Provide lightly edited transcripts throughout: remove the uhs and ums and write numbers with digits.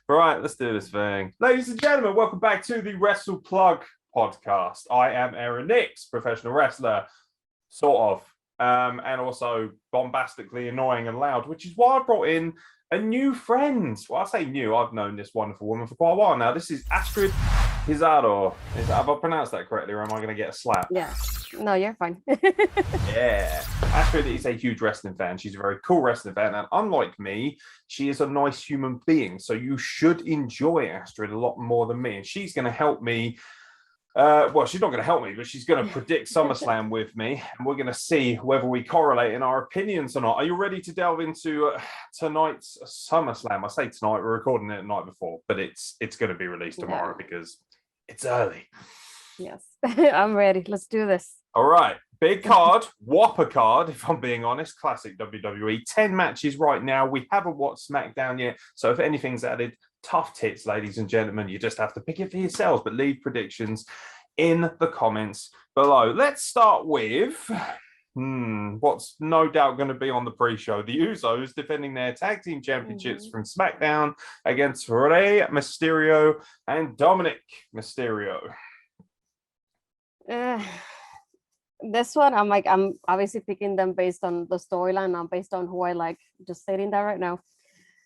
Right, let's do this thing. Ladies and gentlemen, welcome back to the Wrestle Plug podcast. I am Aaron Nix, professional wrestler, sort of, and also bombastically annoying and loud, which is why I brought in a new friend. Well, I say new, I've known this wonderful woman for quite a while now. This is Astrid Pizarro. Have I pronounced that correctly, or am I going to get a slap? Yeah. No, you're fine. Yeah. Astrid is a huge wrestling fan. She's a very cool wrestling fan. And unlike me, she is a nice human being. So you should enjoy Astrid a lot more than me. And she's going to help me. Well, she's not going to help me, but she's going to predict SummerSlam with me. And we're going to see whether we correlate in our opinions or not. Are you ready to delve into tonight's SummerSlam? I say tonight, we're recording it the night before, but it's going to be released tomorrow because it's early. Yes, I'm ready. Let's do this. All right. Big card, whopper card, if I'm being honest. Classic WWE. 10 matches right now. We haven't watched SmackDown yet. So if anything's added, tough tits, ladies and gentlemen. You just have to pick it for yourselves, but leave predictions in the comments below. Let's start with what's no doubt going to be on the pre-show. The Usos defending their tag team championships from SmackDown against Rey Mysterio and Dominic Mysterio. This one, I'm obviously picking them based on the storyline, not based on who I like. Just stating that right now.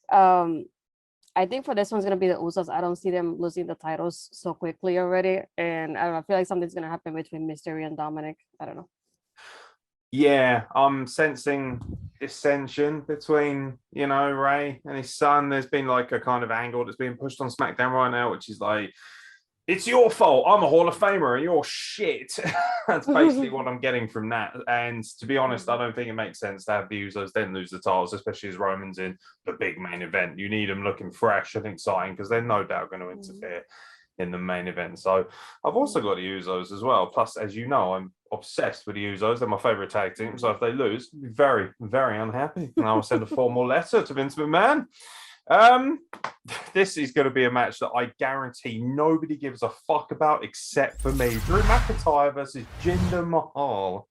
I think for this one's gonna be the Usos. I don't see them losing the titles so quickly already, and I don't know. I feel like something's gonna happen between Mysterio and Dominic. I don't know. Yeah, I'm sensing dissension between, Ray and his son. There's been like a kind of angle that's being pushed on SmackDown right now, which is like, it's your fault. I'm a Hall of Famer and you're shit. That's basically what I'm getting from that. And to be honest, I don't think it makes sense to have the Usos then lose the titles, especially as Roman's in the big main event. You need them looking fresh and exciting because they're no doubt going to interfere in the main event. So I've also got the Usos as well. Plus, as you know, I'm obsessed with the Usos. They're my favorite tag team. So if they lose, I'll be very, very unhappy. And I'll send a formal letter to Vince McMahon. This is going to be a match that I guarantee nobody gives a fuck about except for me. Drew McIntyre versus Jinder Mahal.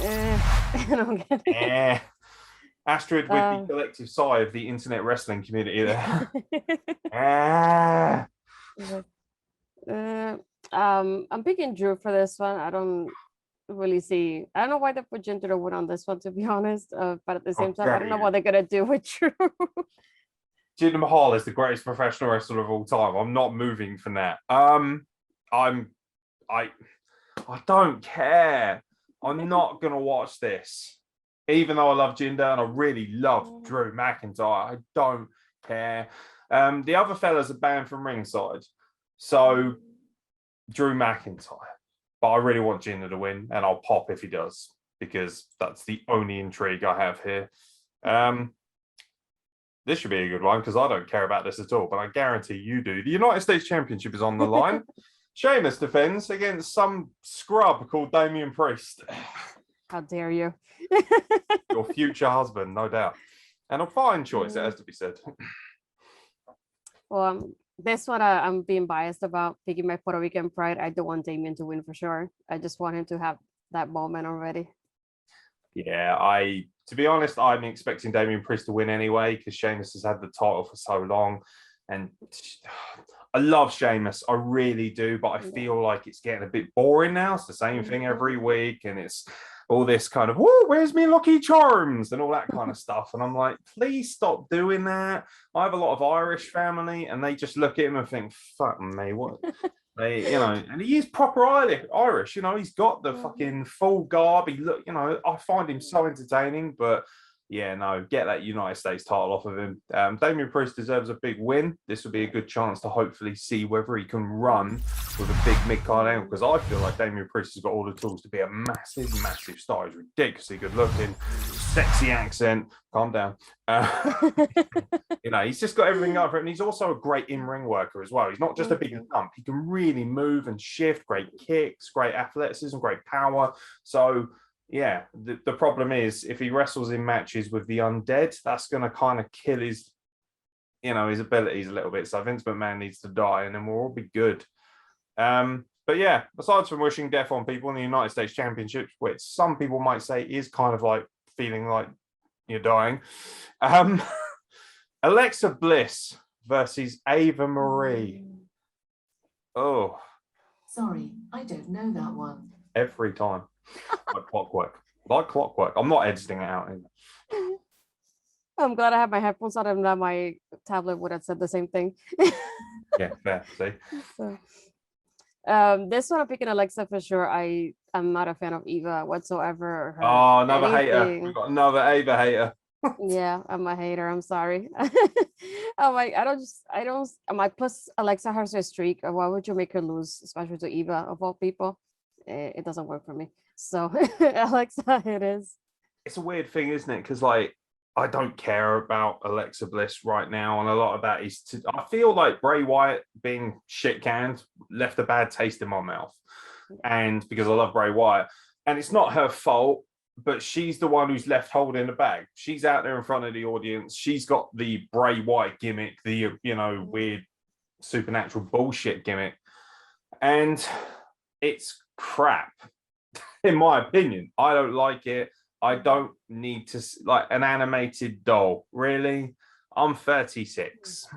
I don't get it. Astrid with the collective sigh of the internet wrestling community there. I'm picking Drew for this one. I don't know why they put Jinder to win on this one, to be honest, but at the same time I don't know what they're gonna do with Drew. Jinder Mahal is the greatest professional wrestler of all time. I'm not moving from that. I don't care. I'm not gonna watch this, even though I love Jinder and I really love Drew McIntyre. I don't care. The other fellas are banned from ringside, so Drew McIntyre. But I really want Jinder to win, and I'll pop if he does, because that's the only intrigue I have here. This should be a good one, because I don't care about this at all, but I guarantee you do. The United States Championship is on the line. Sheamus defends against some scrub called Damian Priest. How dare you? Your future husband, no doubt. And a fine choice, it has to be said. Well, this one I'm being biased about, picking my Puerto Rican pride. I don't want Damian to win for sure. I just want him to have that moment already. Yeah, to be honest, I'm expecting Damian Priest to win anyway, because Sheamus has had the title for so long. And I love Sheamus, I really do, but I feel like it's getting a bit boring now. It's the same thing every week, and it's all this kind of, whoa, where's me Lucky Charms and all that kind of stuff. And I'm like, please stop doing that. I have a lot of Irish family, and they just look at him and think, fuck me, what? And he is proper Irish, he's got the fucking full garb. I find him so entertaining, but yeah, no, get that United States title off of him. Damian Priest deserves a big win. This would be a good chance to hopefully see whether he can run with a big mid-card angle, because I feel like Damian Priest has got all the tools to be a massive, massive star. He's ridiculously good looking, sexy accent. Calm down. He's just got everything up for it. And he's also a great in-ring worker as well. He's not just a big lump. He can really move and shift, great kicks, great athleticism, great power. So yeah, the problem is if he wrestles in matches with the undead, that's going to kind of kill his abilities a little bit. So Vince McMahon needs to die, and then we'll all be good. But yeah, aside from wishing death on people in the United States Championships, which some people might say is kind of like feeling like you're dying, Alexa Bliss versus Ava Marie. Oh, sorry, I don't know that one. Every time, like clockwork. Like clockwork. I'm not editing it out either. I'm glad I have my headphones on and that my tablet would have said the same thing. Yeah, fair. See. So, this one I'm picking Alexa for sure. I'm not a fan of Eva whatsoever. Oh, another hater. We've got another Ava hater. Yeah, I'm a hater. I'm sorry. I'm like, I'm like, plus Alexa has her streak. Why would you make her lose, especially to Eva of all people? It doesn't work for me. So Alexa, it is. It's a weird thing, isn't it? Because like I don't care about Alexa Bliss right now, and a lot of that is I feel like Bray Wyatt being shit canned left a bad taste in my mouth, and because I love Bray Wyatt, and it's not her fault, but she's the one who's left holding the bag. She's out there in front of the audience. She's got the Bray Wyatt gimmick, the weird supernatural bullshit gimmick, and it's crap. In my opinion, I don't like it. I don't need to like an animated doll. Really? I'm 36.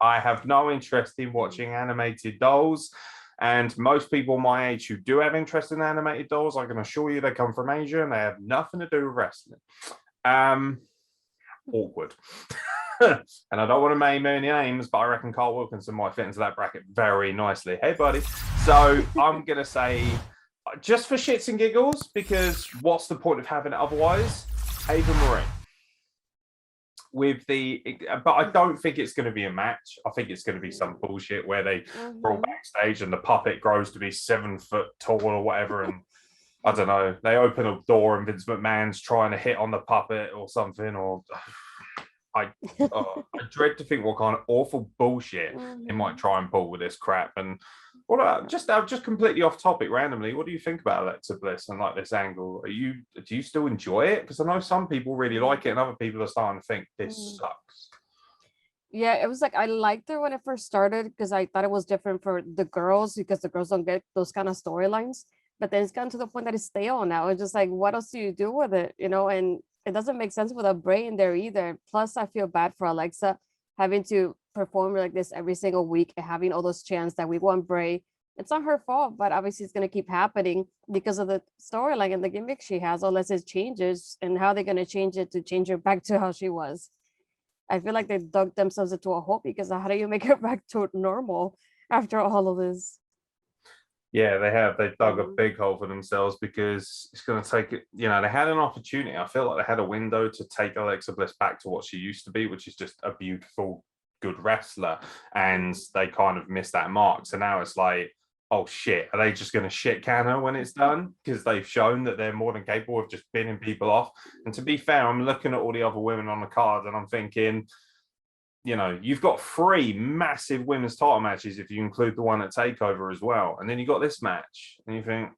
I have no interest in watching animated dolls. And most people my age who do have interest in animated dolls, I can assure you they come from Asia and they have nothing to do with wrestling. Awkward. And I don't want to name any names, but I reckon Carl Wilkinson might fit into that bracket very nicely. Hey, buddy. So I'm going to say, just for shits and giggles, because what's the point of having it otherwise? Ava Marie. But I don't think it's going to be a match. I think it's going to be some bullshit where they roll backstage and the puppet grows to be 7 foot tall or whatever. And I don't know, they open a door and Vince McMahon's trying to hit on the puppet or something. Or I dread to think what kind of awful bullshit they might try and pull with this crap. And just completely off topic randomly, what do you think about Alexa Bliss and like this angle? Do you still enjoy it? Because I know some people really like it and other people are starting to think this sucks. Yeah, it was like I liked it when it first started because I thought it was different for the girls because the girls don't get those kind of storylines. But then it's gotten to the point that it's stale now. It's just like, what else do you do with it? And it doesn't make sense with a Bray in there either. Plus, I feel bad for Alexa having to perform like this every single week and having all those chants that we want Bray. It's not her fault, but obviously it's going to keep happening because of the storyline and the gimmick she has, unless it changes. And how they're going to change it to change her back to how she was. I feel like they dug themselves into a hole because how do you make her back to normal after all of this? Yeah, they have. They dug a big hole for themselves because it's going to take it. They had an opportunity. I feel like they had a window to take Alexa Bliss back to what she used to be, which is just a beautiful, good wrestler. And they kind of missed that mark. So now it's like, oh shit, are they just going to shit can her when it's done? Because they've shown that they're more than capable of just binning people off. And to be fair, I'm looking at all the other women on the card and I'm thinking, you've got 3 massive women's title matches if you include the one at TakeOver as well. And then you got this match. And you think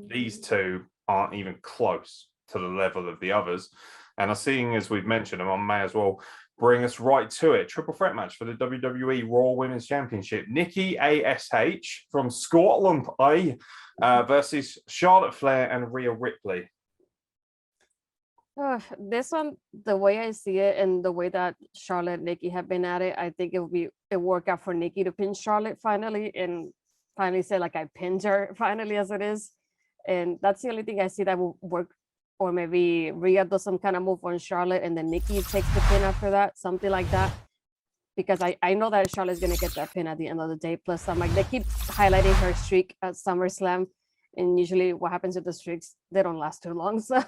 these 2 aren't even close to the level of the others. And seeing as we've mentioned them, I may as well bring us right to it. Triple threat match for the WWE Raw Women's Championship. Nikki ASH from Scotland versus Charlotte Flair and Rhea Ripley. This one, the way I see it and the way that Charlotte and Nikki have been at it, I think it work out for Nikki to pin Charlotte finally and finally say like I pinned her finally as it is. And that's the only thing I see that will work. Or maybe Rhea does some kind of move on Charlotte and then Nikki takes the pin after that, something like that. Because I know that Charlotte's gonna get that pin at the end of the day. Plus, I'm like, they keep highlighting her streak at SummerSlam. And usually what happens with the streaks, they don't last too long. So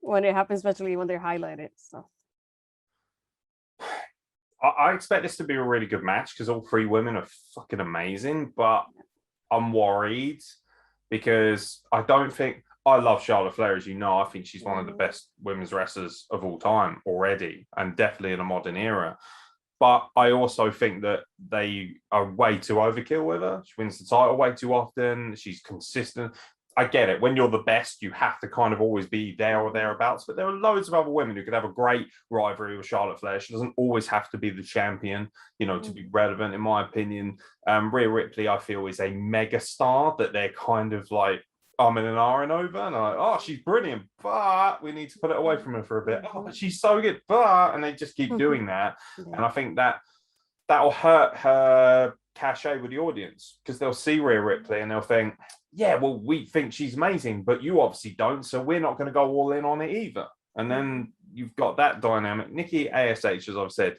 when it happens, especially when they're highlighted. So I expect this to be a really good match because all 3 women are fucking amazing, but I'm worried because I love Charlotte Flair, as you know. I think she's one of the best women's wrestlers of all time already, and definitely in a modern era. But I also think that they are way too overkill with her. She wins the title way too often. She's consistent. I get it. When you're the best, you have to kind of always be there or thereabouts. But there are loads of other women who could have a great rivalry with Charlotte Flair. She doesn't always have to be the champion, to be relevant, in my opinion. Rhea Ripley, I feel, is a mega star that they're kind of like in and ahhing over. And I'm like, oh, she's brilliant, but we need to put it away from her for a bit. Oh, but she's so good, and they just keep doing that. And I think that'll hurt her cachet with the audience, because they'll see Rhea Ripley and they'll think, yeah, well, we think she's amazing, but you obviously don't, so we're not going to go all in on it either. And then you've got that dynamic. Nikki ASH, as I've said,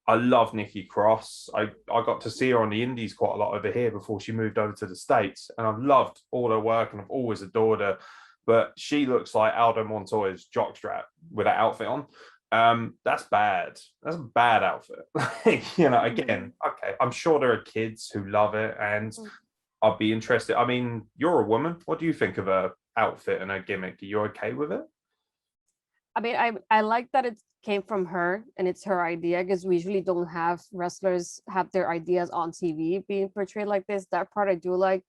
I love Nikki Cross. I got to see her on the indies quite a lot over here before she moved over to the States, and I've loved all her work and I've always adored her. But she looks like Aldo Montoya's jockstrap with that outfit on. That's bad. That's a bad outfit. Again, okay, I'm sure there are kids who love it, and I'd be interested. I mean, you're a woman. What do you think of her outfit and her gimmick? Are you okay with it? I mean, I like that it came from her and it's her idea, because we usually don't have wrestlers have their ideas on TV being portrayed like this. That part I do like.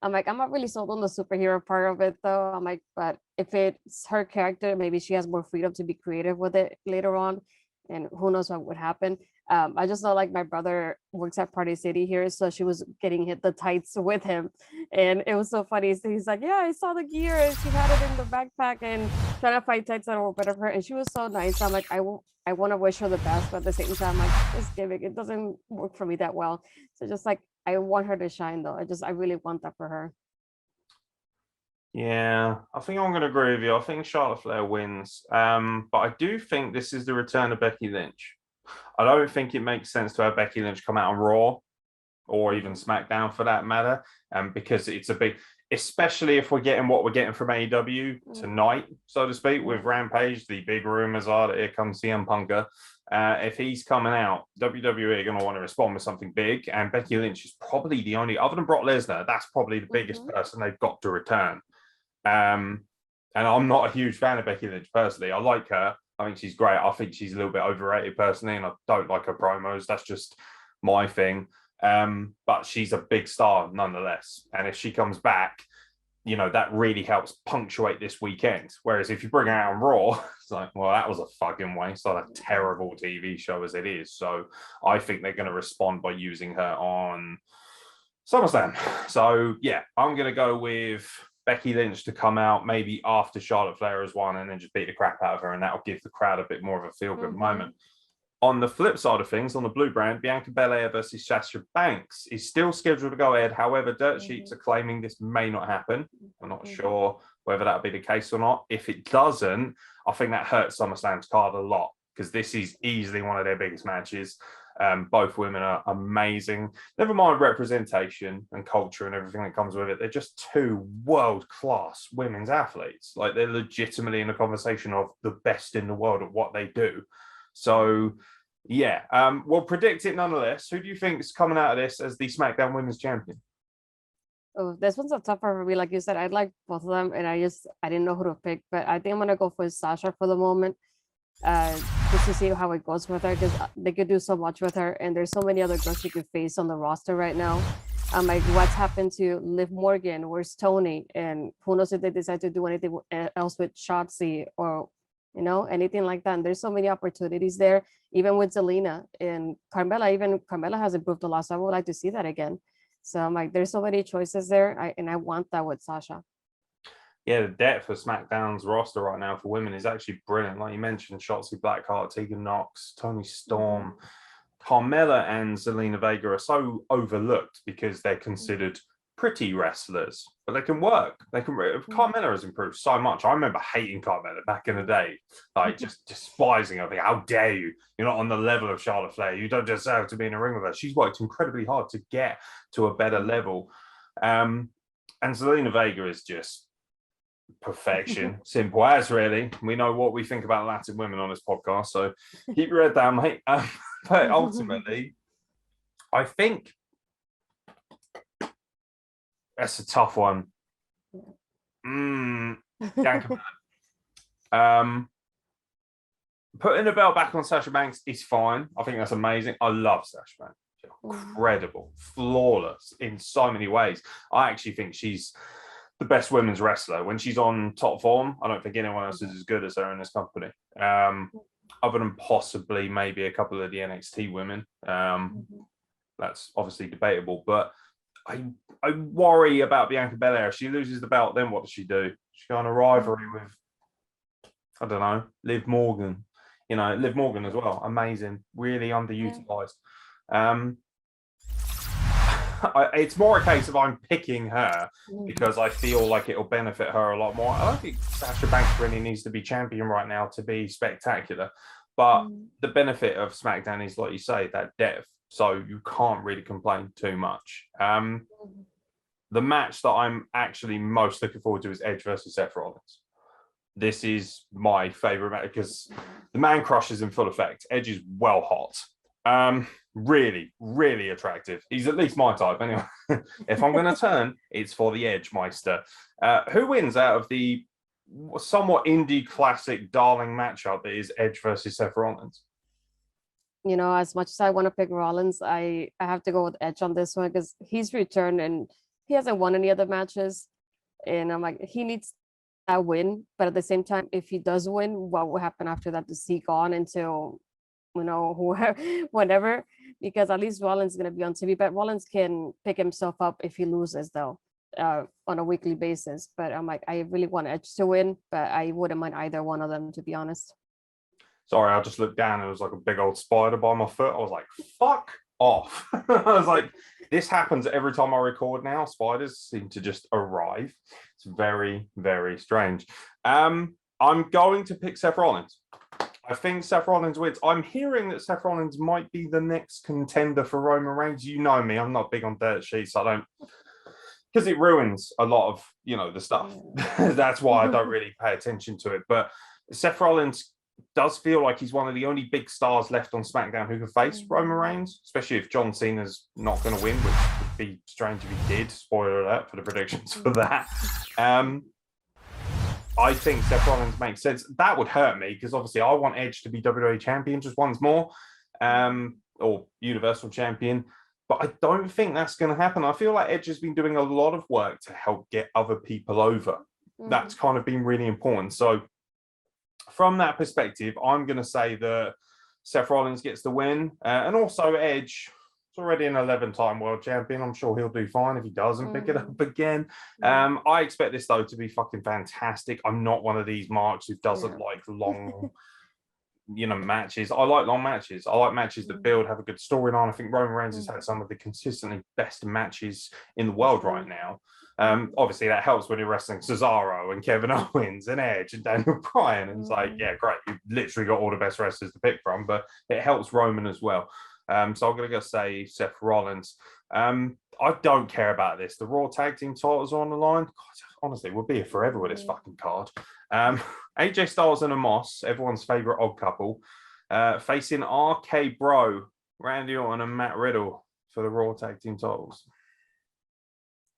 I'm not really sold on the superhero part of it though. I'm like, but if it's her character, maybe she has more freedom to be creative with it later on, and who knows what would happen. I just know, like, my brother works at Party City here, so she was getting hit the tights with him, and it was so funny. So he's like, yeah, I saw the gear, and she had it in the backpack and trying to fight tights that were better for her, and she was so nice. I'm like, I want to wish her the best, but at the same time, like, this gimmick, it doesn't work for me that well. So just like, I want her to shine though. I really want that for her. Yeah, I think I'm going to agree with you. I think Charlotte Flair wins. But I do think this is the return of Becky Lynch. I don't think it makes sense to have Becky Lynch come out on Raw or even SmackDown for that matter, because it's a big, especially if we're getting what we're getting from AEW tonight, so to speak, with Rampage. The big rumors are that here comes CM Punker. If he's coming out, WWE are going to want to respond with something big, and Becky Lynch is probably the only, other than Brock Lesnar, that's probably the biggest person they've got to return. And I'm not a huge fan of Becky Lynch personally. I like her. I think she's great. I think she's a little bit overrated personally, and I don't like her promos. That's just my thing. But she's a big star nonetheless. And if she comes back, that really helps punctuate this weekend. Whereas if you bring her out on Raw, it's like, well, that was a fucking waste on a terrible TV show as it is. So I think they're going to respond by using her on SummerSlam. So yeah, I'm going to go with Becky Lynch to come out maybe after Charlotte Flair has won, and then just beat the crap out of her, and that'll give the crowd a bit more of a feel-good moment. On the flip side of things, on the blue brand, Bianca Belair versus Shastra Banks is still scheduled to go ahead. However, dirt sheets are claiming this may not happen. I'm not sure whether that'll be the case or not. If it doesn't, I think that hurts SummerSlam's card a lot, because this is easily one of their biggest matches. Both women are amazing. Never mind representation and culture and everything that comes with it. They're just two world-class women's athletes. Like, they're legitimately in a conversation of the best in the world at what they do. So, yeah, we'll predict it nonetheless. Who do you think is coming out of this as the SmackDown Women's Champion? Oh, this one's a tougher for me. Like you said, I like both of them, and I didn't know who to pick, but I think I'm gonna go for Sasha for the moment, just to see how it goes with her, because they could do so much with her, and there's so many other girls she could face on the roster right now. Like, what's happened to Liv Morgan? Where's Tony? And who knows if they decide to do anything else with Shotzi or anything like that. And there's so many opportunities there, even with Zelina and Carmella. Even Carmella has improved a lot, so I would like to see that again. So I'm like, there's so many choices there, and I want that with Sasha. Yeah, the depth of SmackDown's roster right now for women is actually brilliant. Like you mentioned, Shotzi Blackheart, Tegan Nox, Toni Storm, Carmella, and Zelina Vega are so overlooked because they're considered pretty wrestlers, but they can work. Carmella has improved so much. I remember hating Carmella back in the day, like just despising her. Like, how dare you? You're not on the level of Charlotte Flair. You don't deserve to be in a ring with her. She's worked incredibly hard to get to a better level. And Zelina Vega is just perfection. Simple as, really. We know what we think about Latin women on this podcast, so keep your head down, mate. But ultimately, I think that's a tough one. Bianca. Putting the belt back on Sasha Banks is fine. I think that's amazing. I love Sasha Banks. She's incredible, flawless in so many ways. I actually think she's the best women's wrestler. When she's on top form, I don't think anyone else is as good as her in this company. Other than possibly maybe a couple of the NXT women. That's obviously debatable, but I worry about Bianca Belair. If she loses the belt, then what does she do? She go on a rivalry with, I don't know, Liv Morgan. You know, Liv Morgan as well. Amazing. Really underutilized. It's more a case of I'm picking her because I feel like it'll benefit her a lot more. I don't think Sasha Banks really needs to be champion right now to be spectacular. But the benefit of SmackDown is, like you say, that depth. So you can't really complain too much. The match that I'm actually most looking forward to is Edge versus Seth Rollins. This is my favorite match because the man crush is in full effect. Edge is well hot. Really, really attractive. He's at least my type anyway. If I'm going to turn, it's for the Edge Meister. Who wins out of the somewhat indie classic darling matchup that is Edge versus Seth Rollins? You know, as much as I want to pick Rollins, I have to go with Edge on this one because he's returned and he hasn't won any other matches. And I'm like, he needs that win. But at the same time, if he does win, what will happen after that? Does he go on until, you know, whatever? Because at least Rollins is going to be on TV. But Rollins can pick himself up if he loses, though, on a weekly basis. But I'm like, I really want Edge to win, but I wouldn't mind either one of them, to be honest. Sorry, I just looked down and it was like a big old spider by my foot. I was like, fuck off. I was like, this happens every time I record now. Spiders seem to just arrive. It's very, very strange. I'm going to pick Seth Rollins. I think Seth Rollins wins. I'm hearing that Seth Rollins might be the next contender for Roman Reigns. You know me, I'm not big on dirt sheets. I don't, because it ruins a lot of, you know, the stuff. That's why I don't really pay attention to it. But Seth Rollins does feel like he's one of the only big stars left on SmackDown who can face Roman Reigns, especially if John Cena's not going to win, which would be strange if he did. Spoiler alert for the predictions for that. I think Seth Rollins makes sense. That would hurt me because obviously I want Edge to be WWE champion just once more, or Universal champion. But I don't think that's going to happen. I feel like Edge has been doing a lot of work to help get other people over. That's kind of been really important. So from that perspective, I'm going to say that Seth Rollins gets the win. And also Edge is already an 11-time world champion. I'm sure he'll do fine if he doesn't pick it up again. I expect this, though, to be fucking fantastic. I'm not one of these marks who doesn't like long, you know, matches. I like long matches. I like matches that build, have a good storyline. I think Roman Reigns has had some of the consistently best matches in the world right now. Obviously, that helps when you're wrestling Cesaro and Kevin Owens and Edge and Daniel Bryan. And it's like, yeah, great. You've literally got all the best wrestlers to pick from, but it helps Roman as well. So I'm going to go say Seth Rollins. I don't care about this. The Raw Tag Team titles are on the line. God, honestly, we'll be here forever with this fucking card. AJ Styles and Amos, everyone's favorite odd couple, facing RK Bro, Randy Orton and Matt Riddle for the Raw Tag Team titles.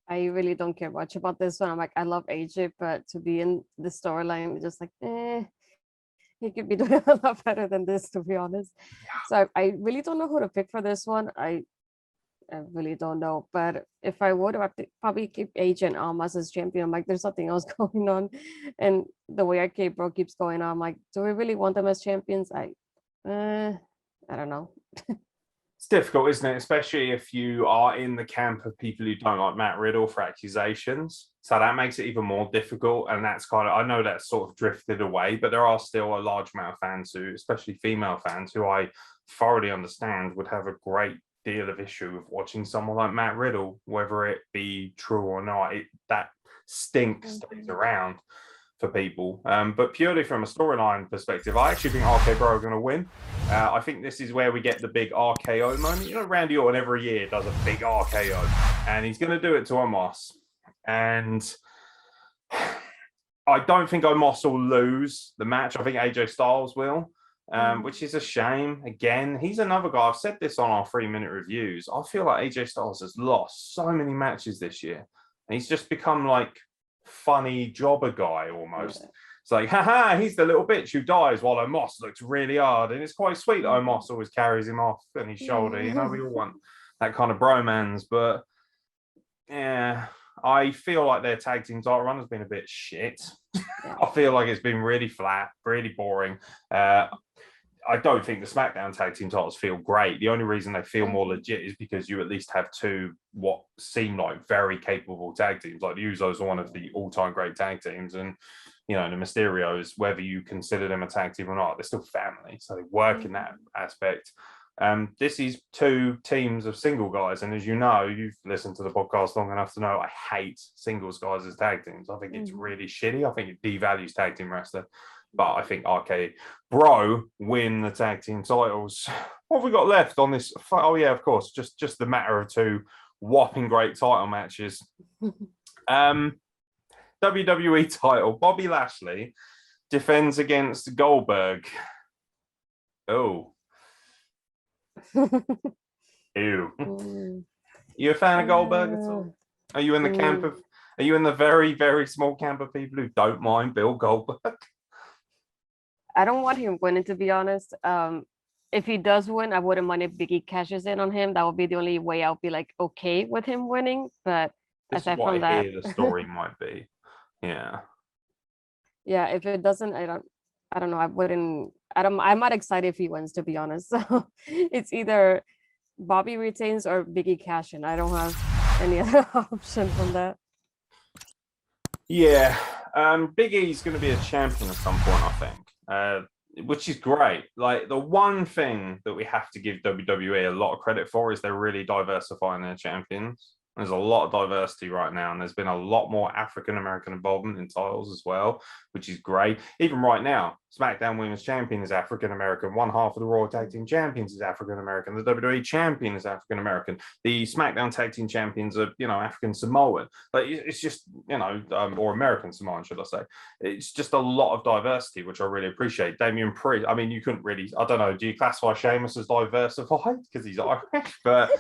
I really don't care much about this one. I'm like, I love AJ, but to be in the storyline, just like, he could be doing a lot better than this, to be honest. So I really don't know who to pick for this one. I really don't know. But if I would, I have to probably keep AJ and Almas as champion. I'm like, there's something else going on. And the way RK Bro keeps going on, I'm like, do we really want them as champions? I don't know. It's difficult, isn't it? Especially if you are in the camp of people who don't like Matt Riddle for accusations. So that makes it even more difficult. And that's kind of, I know that's sort of drifted away, but there are still a large amount of fans who, especially female fans, who I thoroughly understand would have a great deal of issue with watching someone like Matt Riddle, whether it be true or not. That stink stays around for people. But purely from a storyline perspective, I actually think RK Bro are going to win. I think this is where we get the big RKO moment. You know, Randy Orton every year does a big RKO, and he's going to do it to Omos. And I don't think Omos will lose the match. I think AJ Styles will, which is a shame. Again, he's another guy. I've said this on our 3-minute reviews. I feel like AJ Styles has lost so many matches this year. And he's just become like funny jobber guy almost. It's like, haha, he's the little bitch who dies while Omos looks really hard. And it's quite sweet that Omos always carries him off on his shoulder. You know, we all want that kind of bromance. But yeah, I feel like their tag team title run has been a bit shit. Yeah. I feel like it's been really flat, really boring. I don't think the SmackDown tag team titles feel great. The only reason they feel more legit is because you at least have two what seem like very capable tag teams. Like the Usos are one of the all-time great tag teams, and the Mysterios, whether you consider them a tag team or not, they're still family, so they work in that aspect. This is two teams of single guys, and as you know, you've listened to the podcast long enough to know I hate singles guys as tag teams. I think it's really shitty. I think it devalues tag team wrestling. But I think RK Bro win the tag team titles. What have we got left on this? Oh yeah, of course, just the matter of two whopping great title matches. WWE title. Bobby Lashley defends against Goldberg. Oh. Ew. You a fan of Goldberg at all? Are you in the camp of? Are you in the very, very small camp of people who don't mind Bill Goldberg? I don't want him winning, to be honest. If he does win, I wouldn't mind if Biggie cashes in on him. That would be the only way I'll be like okay with him winning. But This aside is what from I that, hear the story might be. Yeah. yeah, if it doesn't, I don't know. I'm not excited if he wins, to be honest. So it's either Bobby retains or Biggie cash in. I don't have any other option from that. Yeah. Big E's going to be a champion at some point, I think, which is great. Like the one thing that we have to give WWE a lot of credit for is they're really diversifying their champions. There's a lot of diversity right now, and there's been a lot more African-American involvement in titles as well, which is great. Even right now, SmackDown Women's Champion is African-American. One half of the Raw Tag Team Champions is African-American. The WWE Champion is African-American. The SmackDown Tag Team Champions are, African Samoan. But it's just, or American Samoan, should I say. It's just a lot of diversity, which I really appreciate. Damian Priest, I mean, you couldn't really, I don't know, do you classify Sheamus as diversified? Because he's Irish, but...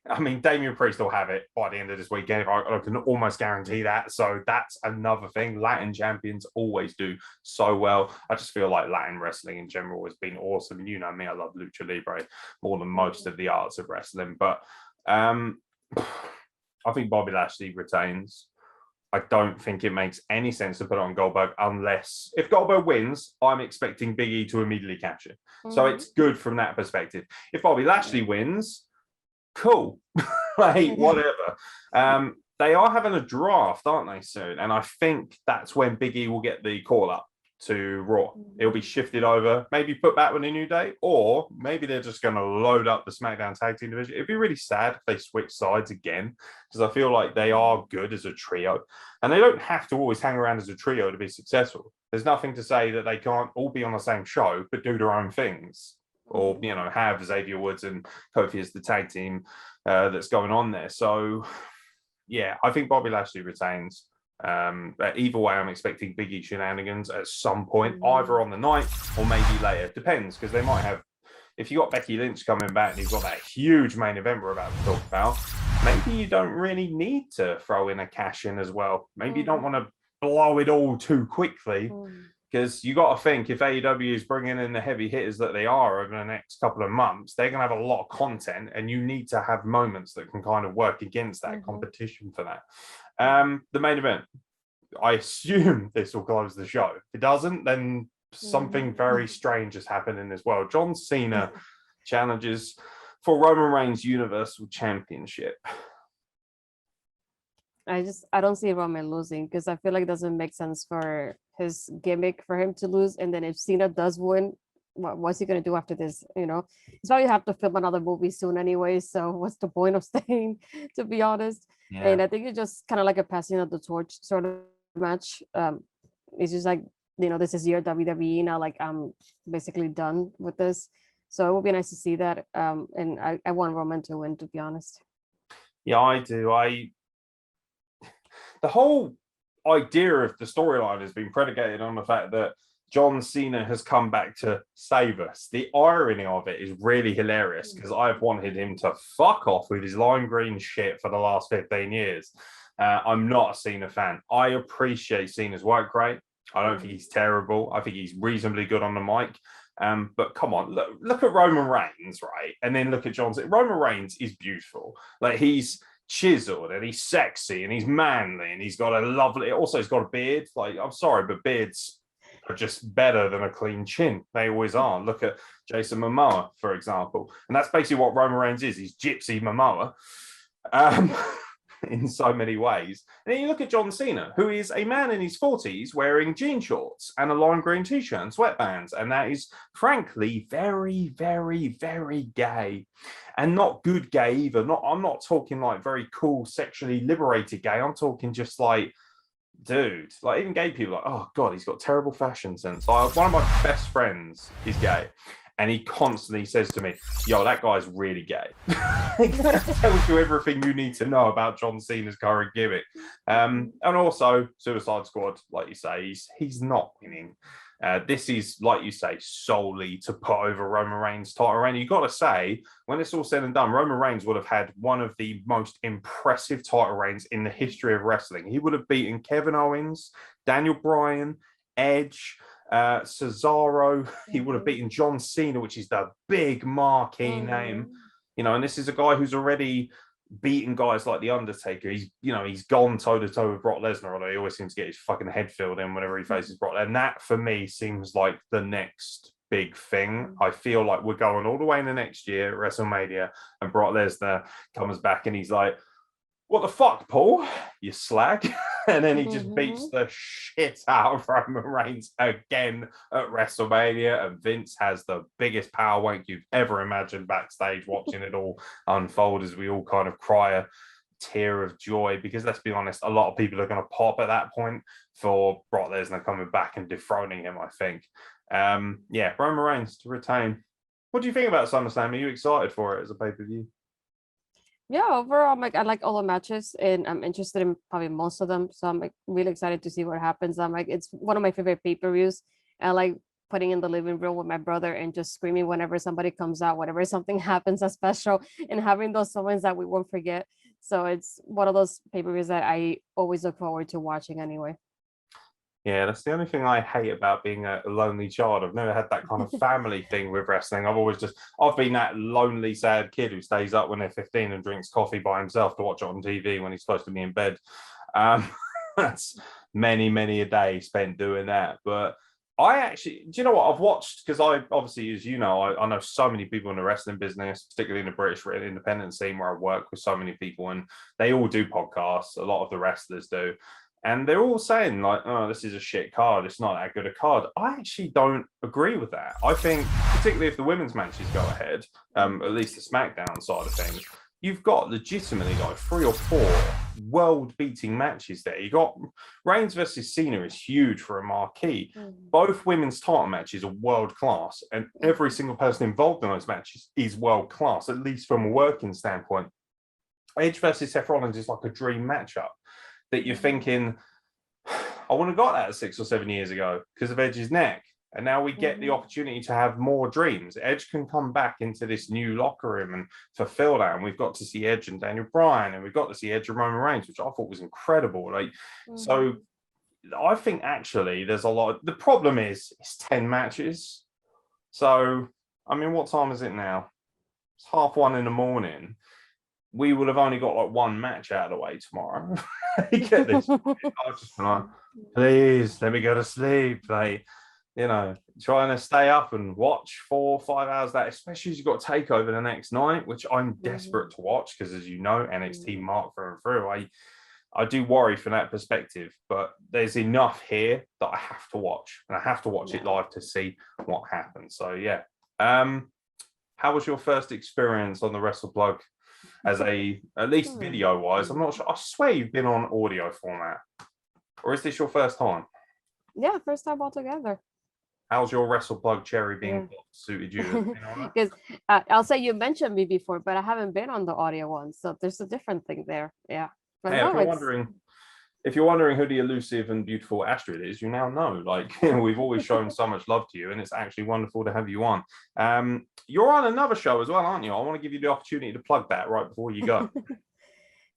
I mean, Damian Priest will have it by the end of this weekend. I can almost guarantee that. So that's another thing. Latin champions always do so well. I just feel like Latin wrestling in general has been awesome. You know me, I love Lucha Libre more than most of the arts of wrestling. But I think Bobby Lashley retains. I don't think it makes any sense to put it on Goldberg unless, if Goldberg wins, I'm expecting Big E to immediately catch it. So it's good from that perspective. If Bobby Lashley wins, cool. Like, whatever. They are having a draft, aren't they, soon? And I think that's when Big E will get the call up to Raw. It'll be shifted over, maybe put back with a New Day, or maybe they're just going to load up the SmackDown Tag Team division. It'd be really sad if they switch sides again, because I feel like they are good as a trio, and they don't have to always hang around as a trio to be successful. There's nothing to say that they can't all be on the same show, but do their own things. Or, have Xavier Woods and Kofi as the tag team that's going on there. So, yeah, I think Bobby Lashley retains. Either way, I'm expecting Big E shenanigans at some point, either on the night or maybe later. Depends, because they might have, if you got Becky Lynch coming back and you've got that huge main event we're about to talk about, maybe you don't really need to throw in a cash in as well. Maybe you don't want to blow it all too quickly. Because you got to think, if AEW is bringing in the heavy hitters that they are over the next couple of months, they're going to have a lot of content, and you need to have moments that can kind of work against that competition for that. The main event, I assume this will close the show. If it doesn't, then something very strange has happened in this world. John Cena challenges for Roman Reigns' Universal Championship. I don't see Roman losing, because I feel like it doesn't make sense for his gimmick for him to lose. And then if Cena does win, what's he gonna do after this? He's probably have to film another movie soon anyway. So what's the point of staying, to be honest? Yeah. And I think it's just kind of like a passing of the torch sort of match. It's just like, this is your WWE now. Like, I'm basically done with this. So it would be nice to see that. And I want Roman to win, to be honest. Yeah, I do. The whole idea of the storyline has been predicated on the fact that John Cena has come back to save us. The irony of it is really hilarious, because I've wanted him to fuck off with his lime green shit for the last 15 years. I'm not a Cena fan. I appreciate Cena's work rate. I don't think he's terrible. I think he's reasonably good on the mic. But come on, look at Roman Reigns, right? And then look at John Cena. Roman Reigns is beautiful. Like, he's chiseled and he's sexy and he's manly and he's got a lovely. Also, he's got a beard. Like, I'm sorry, but beards are just better than a clean chin. They always are. Look at Jason Momoa, for example, and that's basically what Roman Reigns is. He's Gypsy Momoa. In so many ways. And then you look at John Cena, who is a man in his 40s wearing jean shorts and a lime green t-shirt and sweatbands. And that is, frankly, very, very, very gay. And not good gay either. I'm not talking like very cool, sexually liberated gay. I'm talking just like, dude, like even gay people are like, oh God, he's got terrible fashion sense. Like, one of my best friends is gay. And he constantly says to me, yo, that guy's really gay. That tells you everything you need to know about John Cena's current gimmick. And also, Suicide Squad, like you say, he's not winning. This is, like you say, solely to put over Roman Reigns' title reign. You've got to say, when it's all said and done, Roman Reigns would have had one of the most impressive title reigns in the history of wrestling. He would have beaten Kevin Owens, Daniel Bryan, Edge, Cesaro. He would have beaten John Cena, which is the big marquee name, you know. And this is a guy who's already beaten guys like the Undertaker. He's gone toe to toe with Brock Lesnar, although he always seems to get his fucking head filled in whenever he faces Brock. And that for me seems like the next big thing. I feel like we're going all the way in the next year, WrestleMania, and Brock Lesnar comes back and he's like, what the fuck, Paul? You slag. And then he just beats the shit out of Roman Reigns again at WrestleMania. And Vince has the biggest power wank you've ever imagined backstage, watching it all unfold as we all kind of cry a tear of joy. Because let's be honest, a lot of people are going to pop at that point for Brock Lesnar coming back and dethroning him, I think. Yeah, Roman Reigns to retain. What do you think about SummerSlam? Are you excited for it as a pay-per-view? Yeah, overall, I like all the matches, and I'm interested in probably most of them. So I'm like really excited to see what happens. I'm like, it's one of my favorite pay-per-views. I like putting in the living room with my brother and just screaming whenever somebody comes out, whenever something happens, as special, and having those moments that we won't forget. So it's one of those pay-per-views that I always look forward to watching anyway. Yeah, that's the only thing I hate about being a lonely child. I've never had that kind of family thing with wrestling. I've been that lonely, sad kid who stays up when they're 15 and drinks coffee by himself to watch it on TV when he's supposed to be in bed. That's many, many a day spent doing that. But I actually, do you know what I've watched? Because I obviously, as you know, I know so many people in the wrestling business, particularly in the British independent scene where I work with so many people, and they all do podcasts. A lot of the wrestlers do. And they're all saying like, oh, this is a shit card. It's not that good a card. I actually don't agree with that. I think, particularly if the women's matches go ahead, at least the SmackDown side of things, you've got legitimately like 3 or 4 world-beating matches there. You got Reigns versus Cena is huge for a marquee. Both women's title matches are world-class, and every single person involved in those matches is world-class, at least from a working standpoint. Edge versus Seth Rollins is like a dream matchup that you're thinking, I wouldn't have got that 6 or 7 years ago because of Edge's neck. And now we get the opportunity to have more dreams. Edge can come back into this new locker room and fulfill that. And we've got to see Edge and Daniel Bryan, and we've got to see Edge and Roman Reigns, which I thought was incredible. So I think actually there's a lot. The problem is it's 10 matches. So, I mean, what time is it now? It's 1:30 in the morning. We would have only got like one match out of the way tomorrow. Get this. I was just like, please let me go to sleep. Like, you know, trying to stay up and watch 4 or 5 hours that, especially as you've got to take over the next night, which I'm desperate to watch because, as you know, NXT mark through and through. I do worry from that perspective, but there's enough here that I have to watch, and I have to watch it live to see what happens. So yeah. How was your first experience on the Wrestle Plug? As at least video wise, I'm not sure. I swear you've been on audio format, or is this your first time? Yeah, first time altogether. How's your Wrestle Plug cherry being suited you? Because I'll say you mentioned me before, but I haven't been on the audio one, so there's a different thing there. Yeah. But hey, no, if you're wondering who the elusive and beautiful Astrid is, you now know. Like, we've always shown so much love to you, and it's actually wonderful to have you on. You're on another show as well, aren't you? I want to give you the opportunity to plug that right before you go.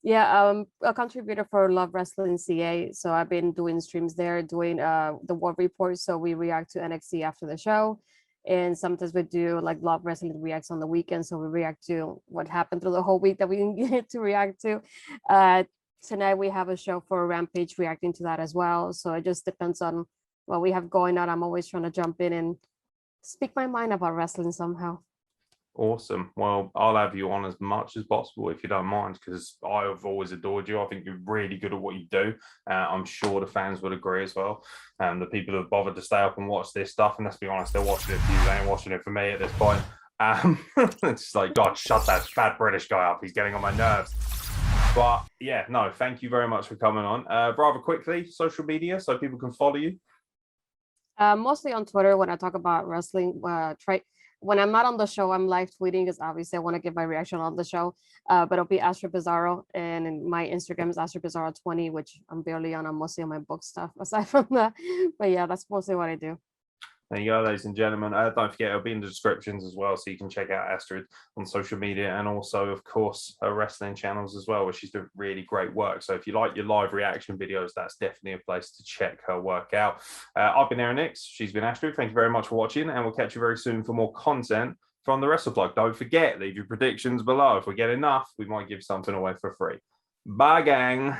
Yeah, a contributor for Love Wrestling CA. So I've been doing streams there, doing the War Report. So we react to NXT after the show. And sometimes we do like Love Wrestling Reacts on the weekend. So we react to what happened through the whole week that we didn't get to react to. Tonight we have a show for Rampage reacting to that as well. So it just depends on what we have going on. I'm always trying to jump in and speak my mind about wrestling somehow. Awesome. Well, I'll have you on as much as possible if you don't mind, because I've always adored you. I think you're really good at what you do. I'm sure the fans would agree as well. The people who have bothered to stay up and watch this stuff, and let's be honest, they're watching it for you. They ain't watching it for me at this point. It's like, God, shut that fat British guy up. He's getting on my nerves. But yeah, no, thank you very much for coming on. Rather quickly, social media so people can follow you. Mostly on Twitter when I talk about wrestling. When I'm not on the show, I'm live tweeting because obviously I want to give my reaction on the show. But it'll be Astrid Bizarro, and my Instagram is Astrid Bizarro 20, which I'm barely on. I'm mostly on my book stuff aside from that. But yeah, that's mostly what I do. There you go, ladies and gentlemen. Don't forget, it'll be in the descriptions as well, so you can check out Astrid on social media, and also, of course, her wrestling channels as well, where she's doing really great work. So if you like your live reaction videos, that's definitely a place to check her work out. I've been Aeron Nix. She's been Astrid. Thank you very much for watching, and we'll catch you very soon for more content from the Wrestle Plug. Don't forget, leave your predictions below. If we get enough, we might give something away for free. Bye, gang.